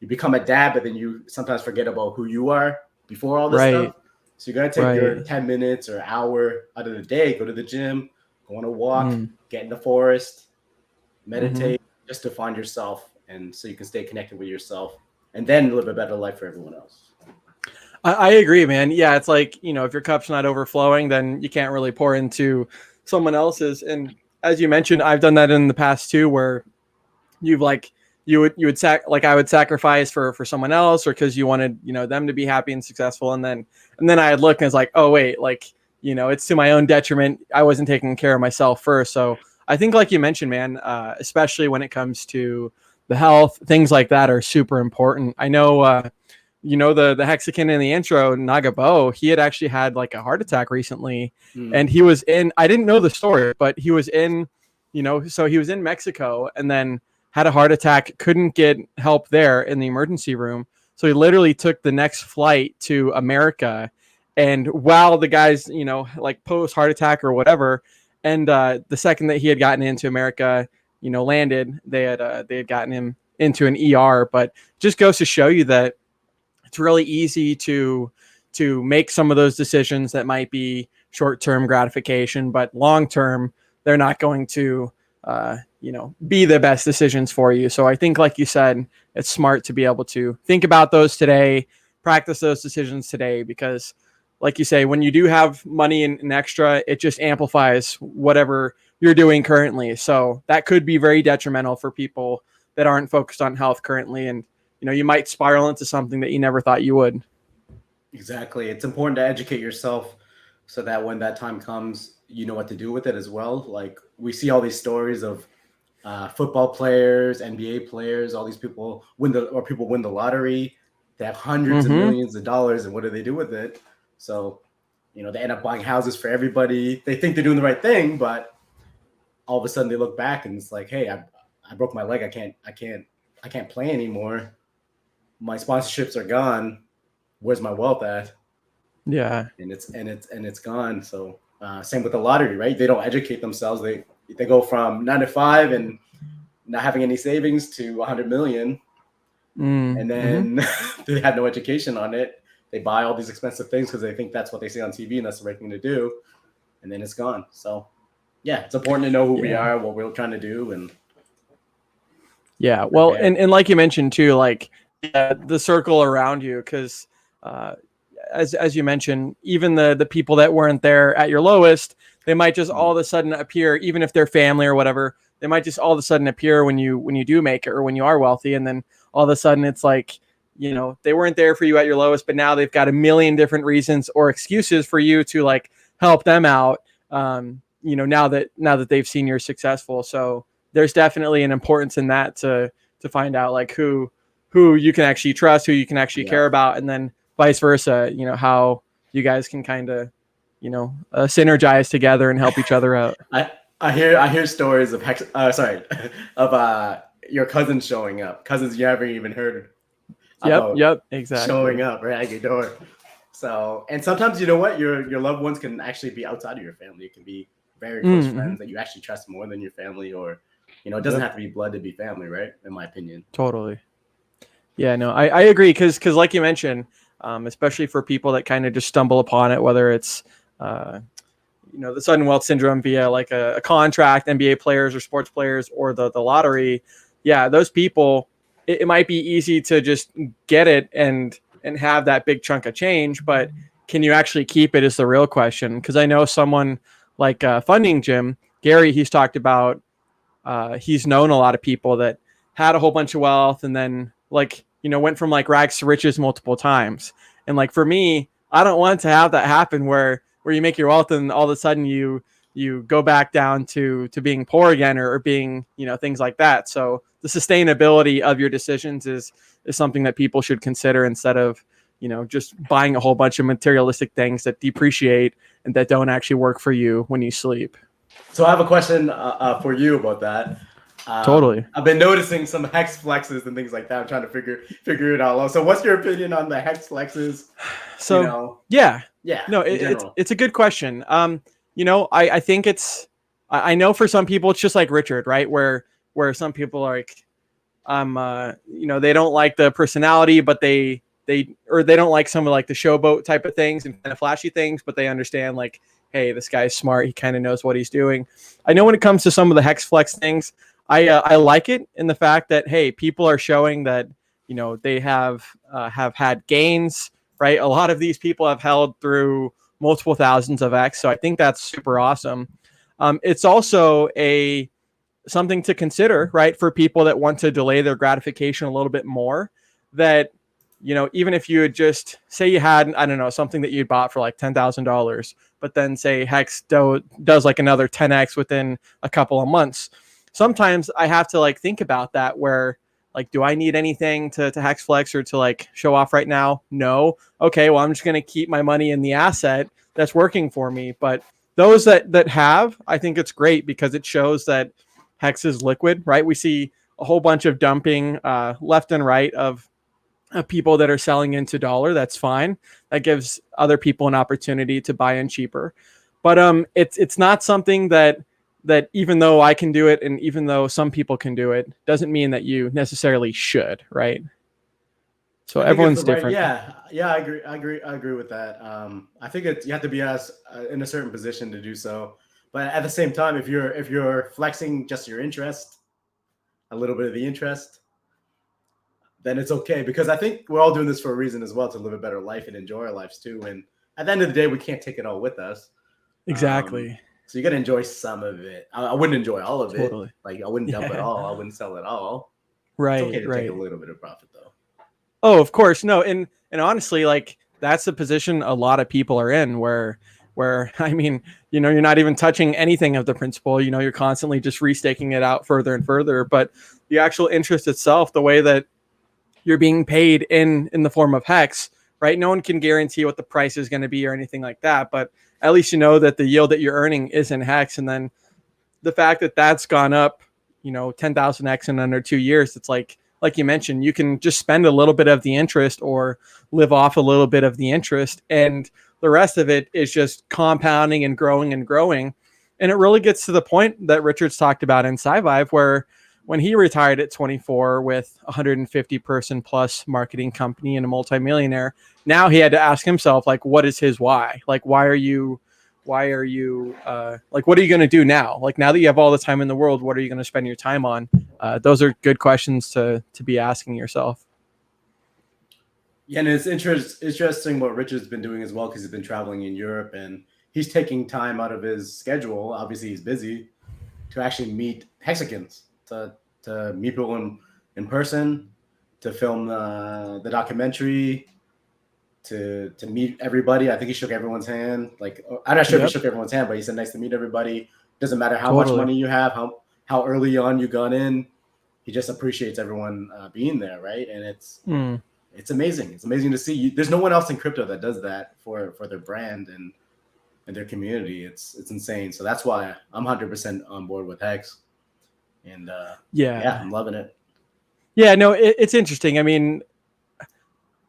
you become a dad, but then you sometimes forget about who you are before all this stuff. So you got to take your 10 minutes or hour out of the day, go to the gym, go on a walk, get in the forest, meditate, just to find yourself, and so you can stay connected with yourself and then live a better life for everyone else. I agree, man. Yeah, it's like, you know, if your cup's not overflowing, then you can't really pour into someone else's. And as you mentioned, I've done that in the past too, where you've like you would I would sacrifice for someone else, or because you wanted, you know, them to be happy and successful, and then I'd look and it's like, oh wait, like, you know, it's to my own detriment. I wasn't taking care of myself first. So I think, like you mentioned, man, especially when it comes to the health, things like that are super important. I know, you know, the Hexican in the intro, Nagabo, he had actually had like a heart attack recently, and he was in, I didn't know the story, but he was in, you know, so he was in Mexico and then had a heart attack, couldn't get help there in the emergency room. So he literally took the next flight to America. And while the guys, you know, like post heart attack or whatever, and the second that he had gotten into America, you know, landed, they had gotten him into an ER. But just goes to show you that it's really easy to make some of those decisions that might be short-term gratification, but long-term, they're not going to, you know, be the best decisions for you. So I think, like you said, it's smart to be able to think about those today, practice those decisions today, because like you say, when you do have money in extra, it just amplifies whatever you're doing currently. So that could be very detrimental for people that aren't focused on health currently. And, you know, you might spiral into something that you never thought you would. Exactly. It's important to educate yourself so that when that time comes, you know what to do with it as well. Like we see all these stories of football players, NBA players, all these people win the lottery. They have hundreds of millions of dollars, and what do they do with it? So, you know, they end up buying houses for everybody. They think they're doing the right thing, but all of a sudden they look back and it's like, hey, I broke my leg. I can't play anymore. My sponsorships are gone. Where's my wealth at? Yeah. And it's gone. So same with the lottery, right? They don't educate themselves. They go from 9 to 5 and not having any savings to 100 million. And then they have no education on it. They buy all these expensive things because they think that's what they see on TV and that's the right thing to do. And then it's gone. So yeah, it's important to know who we are, what we're trying to do. And yeah, well, and like you mentioned too, like the circle around you, because as you mentioned, even the people that weren't there at your lowest, they might just all of a sudden appear, even if they're family or whatever, they might just all of a sudden appear when you do make it or when you are wealthy. And then all of a sudden it's like, you know, they weren't there for you at your lowest, but now they've got a million different reasons or excuses for you to like help them out. You know, now that they've seen you're successful. So there's definitely an importance in that to find out like who you can actually trust, who you can actually care about, and then vice versa, you know, how you guys can kind of, you know, synergize together and help each other out. I hear stories of your cousins showing up, cousins you haven't even heard. Yep, exactly. Showing up right at your door. So, and sometimes, you know what, your loved ones can actually be outside of your family. It can be very close friends that you actually trust more than your family, or, you know, it doesn't have to be blood to be family, right? In my opinion. Totally. Yeah, no, I agree. Cause like you mentioned, especially for people that kind of just stumble upon it, whether it's, you know, the sudden wealth syndrome via like a contract, NBA players or sports players, or the lottery. Yeah. Those people, it might be easy to just get it and have that big chunk of change, but can you actually keep it is the real question. Cause I know someone like Funding Jim, Gary, he's talked about, he's known a lot of people that had a whole bunch of wealth and then like, you know, went from like rags to riches multiple times. And like, for me, I don't want to have that happen where you make your wealth and all of a sudden you you go back down to being poor again, or being, things like that. So the sustainability of your decisions is something that people should consider, instead of, just buying a whole bunch of materialistic things that depreciate and that don't actually work for you when you sleep. So I have a question for you about that. Totally. I've been noticing some hex flexes and things like that. I'm trying to figure it all out. So what's your opinion on the hex flexes? So yeah. No, it's a good question. I think I know for some people it's just like Richard, right? Where some people are like, they don't like the personality, but they don't like some of like the showboat type of things and kind of flashy things, but they understand like, hey, this guy's smart. He kind of knows what he's doing. I know when it comes to some of the hex flex things, I like it in the fact that, hey, people are showing that, they have had gains, right? A lot of these people have held through multiple thousands of X. So I think that's super awesome. It's also something to consider, right? For people that want to delay their gratification a little bit more, that, even if you had just say you had, I don't know, something that you bought for like $10,000, but then say Hex does like another 10X within a couple of months. Sometimes I have to like think about that, where like, do I need anything to hex flex or to like show off right now? No. Okay, well, I'm just going to keep my money in the asset that's working for me. But those that have, I think it's great because it shows that Hex is liquid, right? We see a whole bunch of dumping left and right of people that are selling into dollar. That's fine. That gives other people an opportunity to buy in cheaper. But it's not something that even though I can do it, and even though some people can do it, doesn't mean that you necessarily should, right? So everyone's different. Yeah, I agree with that. I think you have to be in a certain position to do so. But at the same time, if you're flexing just your interest, a little bit of the interest, then it's okay, because I think we're all doing this for a reason as well, to live a better life and enjoy our lives too. And at the end of the day, we can't take it all with us. Exactly. So you got to enjoy some of it. I wouldn't enjoy all of it. Totally. Like I wouldn't dump it all. I wouldn't sell it all. Right. It's okay to take a little bit of profit though. Oh, of course. No. And honestly, like that's the position a lot of people are in, where I mean, you're not even touching anything of the principal, you're constantly just restaking it out further and further. But the actual interest itself, the way that you're being paid in the form of Hex, right? No one can guarantee what the price is going to be or anything like that, but at least you know that the yield that you're earning is in Hex. And then the fact that that's gone up, 10,000X in under 2 years, it's like you mentioned, you can just spend a little bit of the interest or live off a little bit of the interest, and the rest of it is just compounding and growing and growing. And it really gets to the point that Richard's talked about in SciVive, where when he retired at 24 with a 150 person plus marketing company and a multimillionaire, now he had to ask himself, like, what is his why? Like, why are you like, what are you going to do now? Like, now that you have all the time in the world, what are you going to spend your time on? Those are good questions to be asking yourself. Yeah, and it's interesting what Richard's been doing as well, because he's been traveling in Europe and he's taking time out of his schedule. Obviously, he's busy, to actually meet Hexicans, to meet people in person, to film the documentary, to meet everybody. I think he shook everyone's hand. Like, I'm not sure if he shook everyone's hand, but he said nice to meet everybody. Doesn't matter how much money you have, how early on you got in. He just appreciates everyone being there, right? And it's amazing. It's amazing to see. There's no one else in crypto that does that for their brand and their community. It's insane. So that's why I'm 100% on board with Hex. And yeah, I'm loving it. Yeah, no, it's interesting. I mean,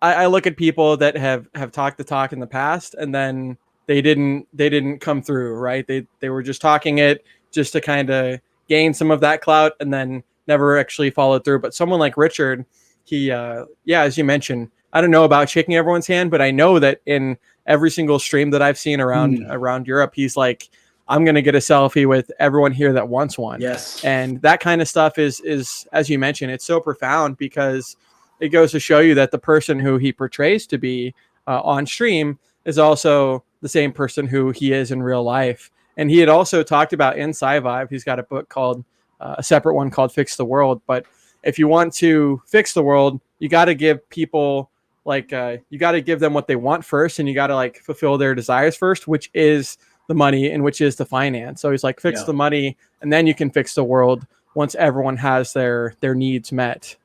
I look at people that have talked the talk in the past, and then they didn't come through, right? They were just talking it just to kind of gain some of that clout, and then never actually followed through. But someone like Richard, he as you mentioned, I don't know about shaking everyone's hand, but I know that in every single stream that I've seen around Europe, he's like, I'm going to get a selfie with everyone here that wants one. Yes. And that kind of stuff is, as you mentioned, it's so profound, because it goes to show you that the person who he portrays to be on stream is also the same person who he is in real life. And he had also talked about in SciVive, he's got a book called, a separate one called Fix the World. But if you want to fix the world, you got to give people you got to give them what they want first, and you got to fulfill their desires first, which is the money, and which is the finance. So he's like, fix the money, and then you can fix the world once everyone has their needs met.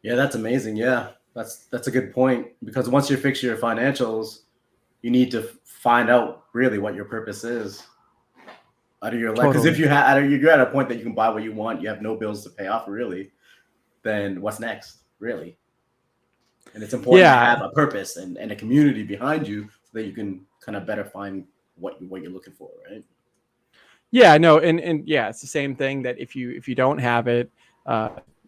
Yeah, that's amazing. Yeah, that's a good point, because once you fix your financials, you need to find out really what your purpose is out of your life. Because if you're at a point that you can buy what you want, you have no bills to pay off really, then what's next, really? And it's important to have a purpose and a community behind you so that you can kind of better find what you're looking for, right? Yeah, no, and yeah, it's the same thing that if you don't have it,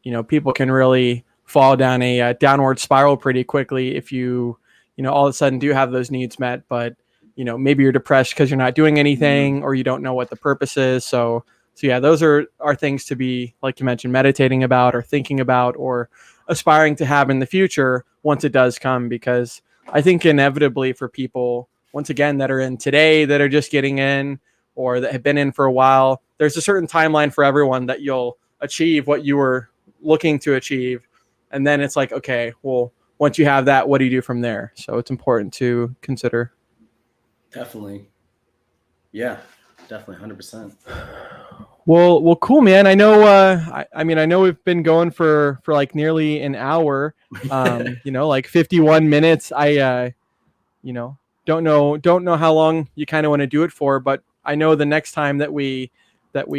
you know, people can really fall down a downward spiral pretty quickly if you know, all of a sudden do have those needs met, but you know, maybe you're depressed because you're not doing anything, or you don't know what the purpose is. So yeah, those are things to be, like you mentioned, meditating about or thinking about or aspiring to have in the future once it does come. Because I think inevitably for people, once again, that are in today, that are just getting in, or that have been in for a while, there's a certain timeline for everyone that you'll achieve what you were looking to achieve. And then it's like, okay, well, once you have that, what do you do from there? So it's important to consider. Definitely. Yeah, definitely. 100%. Well, cool, man. I know, I mean, I know we've been going for like nearly an hour, you know, like 51 minutes. I, you know, don't know how long you kind of want to do it for, but I know the next time that we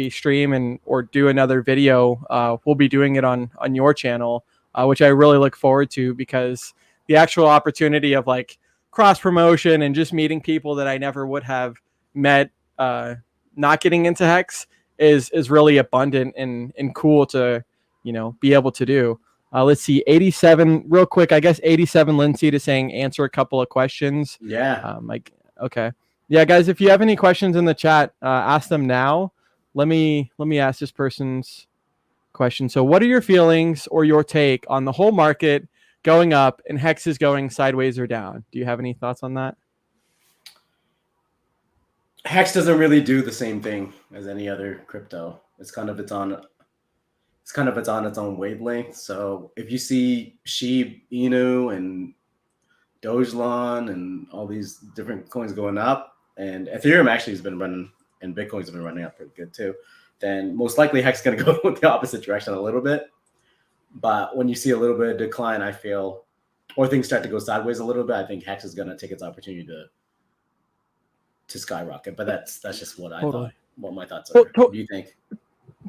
stream or do another video, we'll be doing it on your channel, which I really look forward to, because the actual opportunity of like cross promotion and just meeting people that I never would have met, not getting into Hex is really abundant and cool to, you know, be able to do. Let's see, 87 real quick. I guess 87 Lindsay is saying answer a couple of questions. Yeah. Like, okay. Yeah, guys, if you have any questions in the chat, ask them now. Let me ask this person's question. So what are your feelings or your take on the whole market going up and Hex is going sideways or down? Do you have any thoughts on that? Hex doesn't really do the same thing as any other crypto. It's kind of its on its own wavelength. So if you see SHIB, Inu, and Dogelon and all these different coins going up, and Ethereum actually has been running, and Bitcoins have been running up pretty good too, then most likely Hex is going to go with the opposite direction a little bit. But when you see a little bit of decline, I feel, or things start to go sideways a little bit, I think Hex is going to take its opportunity to skyrocket. But that's just what I thought, what my thoughts are. What do you think?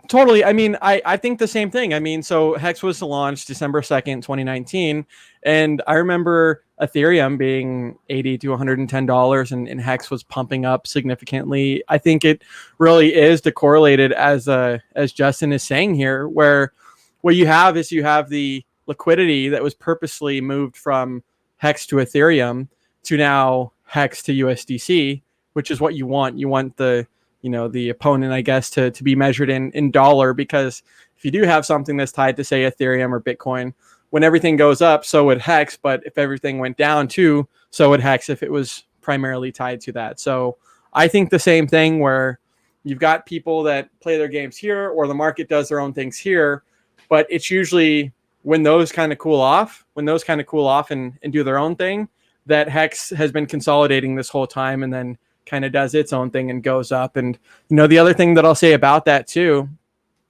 Totally. I mean, I think the same thing. I mean, so Hex was launched December 2nd, 2019. And I remember Ethereum being $80 to $110 and Hex was pumping up significantly. I think it really is correlated as Justin is saying here, where what you have is you have the liquidity that was purposely moved from Hex to Ethereum to now Hex to USDC, which is what you want. You want the, you know, the opponent, I guess, to be measured in dollar, because if you do have something that's tied to, say, Ethereum or Bitcoin, when everything goes up, so would Hex. But if everything went down too, so would Hex, if it was primarily tied to that. So I think the same thing, where you've got people that play their games here, or the market does their own things here, but it's usually when those kind of cool off, and do their own thing, that Hex has been consolidating this whole time, and then kind of does its own thing and goes up. And, you know, the other thing that I'll say about that too,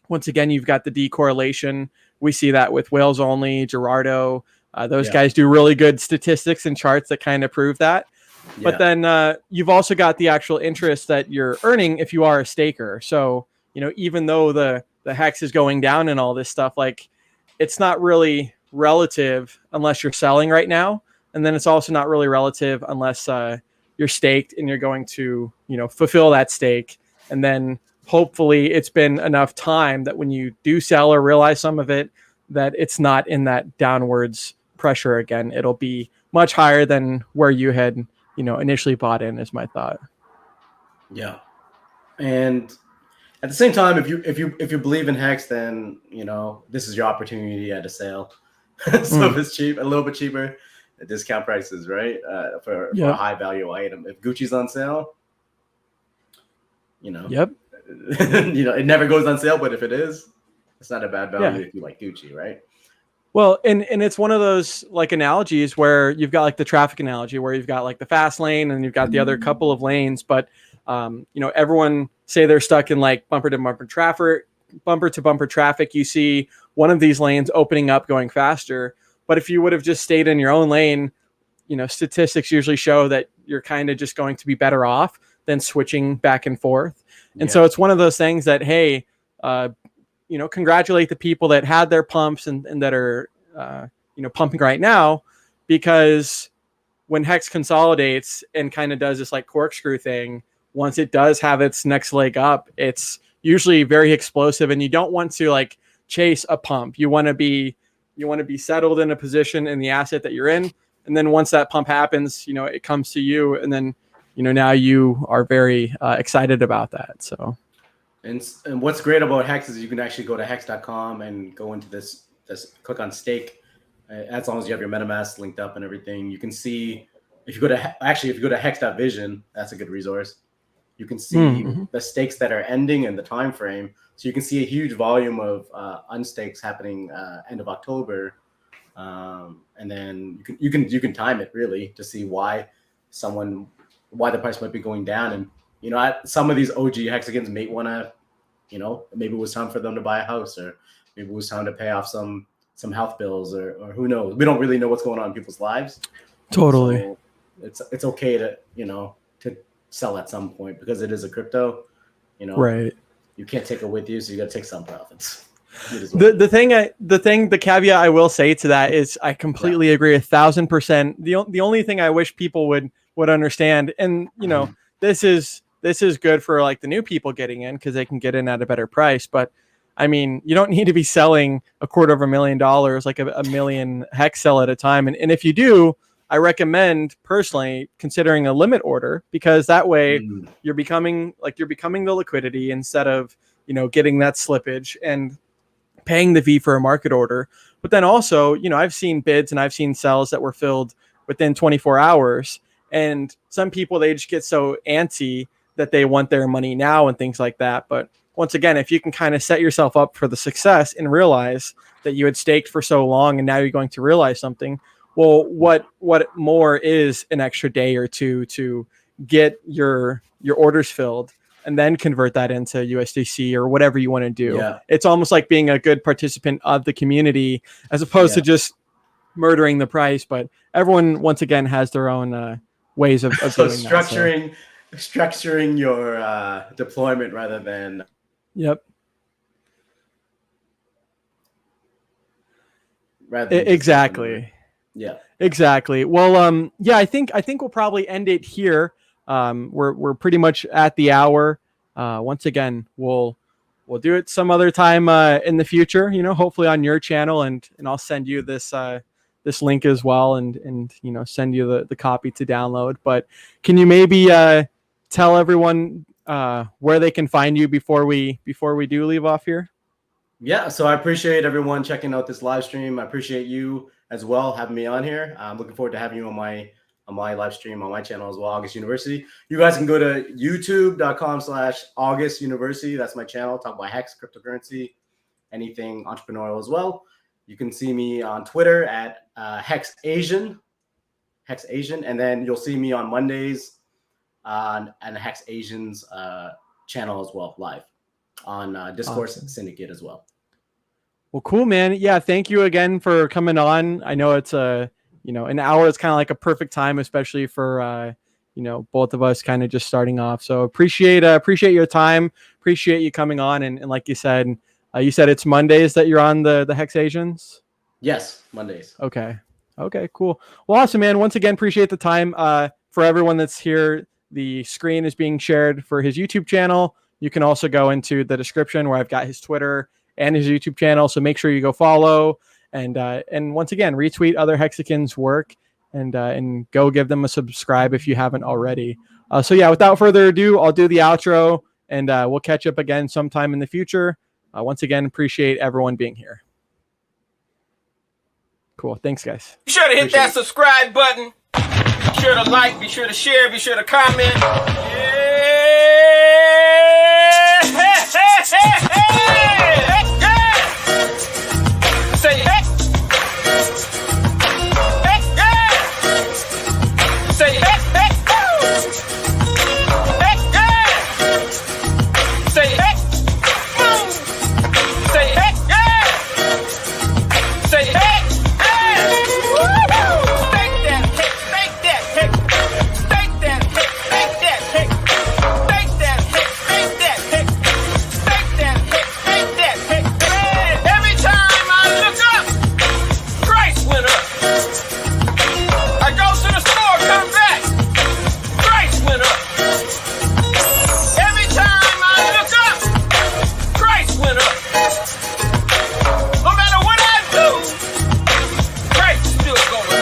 once again, you've got the decorrelation. We see that with Whales Only, Gerardo. Those guys do really good statistics and charts that kind of prove that. Yeah. But then you've also got the actual interest that you're earning if you are a staker. So, you know, even though the Hex is going down and all this stuff, like, it's not really relative unless you're selling right now. And then it's also not really relative unless you're staked and you're going to, you know, fulfill that stake. And then hopefully it's been enough time that when you do sell or realize some of it, that it's not in that downwards pressure again. It'll be much higher than where you had, you know, initially bought in, is my thought. Yeah. And at the same time, if you believe in Hex, then, you know, this is your opportunity at a sale. So if it's cheap, a little bit cheaper, the discount prices, right? For a high value item. If Gucci's on sale, you know, you know, it never goes on sale, but if it is, it's not a bad value if you like Gucci, right? Well, and it's one of those like analogies where you've got like the traffic analogy where you've got like the fast lane and you've got the other couple of lanes, but everyone say they're stuck in like bumper to bumper traffic. You see one of these lanes opening up, going faster. But if you would have just stayed in your own lane, statistics usually show that you're kind of just going to be better off than switching back and forth. And so it's one of those things that, hey, congratulate the people that had their pumps and that are, pumping right now, because when Hex consolidates and kind of does this like corkscrew thing, once it does have its next leg up, it's usually very explosive, and you don't want to like chase a pump. You want to be settled in a position in the asset that you're in. And then once that pump happens, it comes to you, and then, now you are very excited about that. So. And what's great about Hex is you can actually go to hex.com and go into this click on stake. As long as you have your MetaMask linked up and everything, you can see if you go to hex.vision, that's a good resource. You can see the stakes that are ending and the time frame. So you can see a huge volume of unstakes happening end of October, and then you can time it really to see why the price might be going down. And some of these OG hexagons may want to, maybe it was time for them to buy a house, or maybe it was time to pay off some health bills, or who knows. We don't really know what's going on in people's lives. Totally. So it's okay to to sell at some point, because it is a crypto. Right. You can't take it with you, so you got to take some profits. The caveat I will say to that is I completely agree 1,000%. The only thing I wish people would understand, and this is good for like the new people getting in, because they can get in at a better price. But I mean, you don't need to be selling $250,000, like a million hex cell at a time. And if you do, I recommend personally considering a limit order, because that way you're becoming the liquidity instead of, getting that slippage and paying the fee for a market order. But then also, I've seen bids and I've seen sells that were filled within 24 hours. And some people, they just get so antsy that they want their money now and things like that. But once again, if you can kind of set yourself up for the success and realize that you had staked for so long and now you're going to realize something, well, what more is an extra day or two to get your orders filled and then convert that into USDC or whatever you want to do. Yeah. It's almost like being a good participant of the community as opposed to just murdering the price. But everyone, once again, has their own ways of doing that. Structuring your deployment rather than. Yep. Exactly. Yeah. Exactly. Well, I think we'll probably end it here. We're pretty much at the hour. Once again, we'll do it some other time in the future, hopefully on your channel, and I'll send you this link as well, and send you the copy to download. But can you maybe tell everyone where they can find you before we do leave off here? Yeah, so I appreciate everyone checking out this live stream. I appreciate you as well having me on here. I'm looking forward to having you on my live stream on my channel as well, AugustUniversity. You guys can go to youtube.com/AugustUniversity. That's my channel. Talk about Hex, cryptocurrency, anything entrepreneurial as well. You can see me on Twitter at Hex Asian, and then you'll see me on Mondays on Hex Asian's channel as well, live on Discourse Syndicate as well. Well, cool, man. Yeah, thank you again for coming on. I know it's an hour is kind of like a perfect time, especially for both of us kind of just starting off. So appreciate your time. Appreciate you coming on, and like you said it's Mondays that you're on the Hex Asians. Yes, Mondays. Okay, cool. Well, awesome, man. Once again, appreciate the time. For everyone that's here, the screen is being shared for his YouTube channel. You can also go into the description where I've got his Twitter and his YouTube channel. So make sure you go follow, and once again, retweet other Hexicans' work, and go give them a subscribe if you haven't already. So yeah, without further ado, I'll do the outro, and we'll catch up again sometime in the future. Once again, appreciate everyone being here. Cool. Thanks, guys. Be sure to hit that subscribe button. Be sure to like, be sure to share, be sure to comment. Say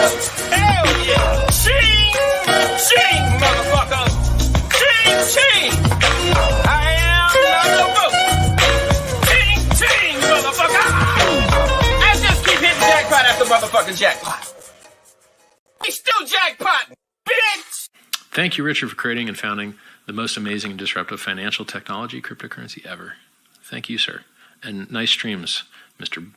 Hell yeah! Ching! Ching, motherfucker! Ching, ching! I am not the boat! Ching, ching, motherfucker! I just keep hitting jackpot after motherfucking jackpot. He's still jackpot, bitch! Thank you, Richard, for creating and founding the most amazing and disruptive financial technology cryptocurrency ever. Thank you, sir. And nice streams, Mr.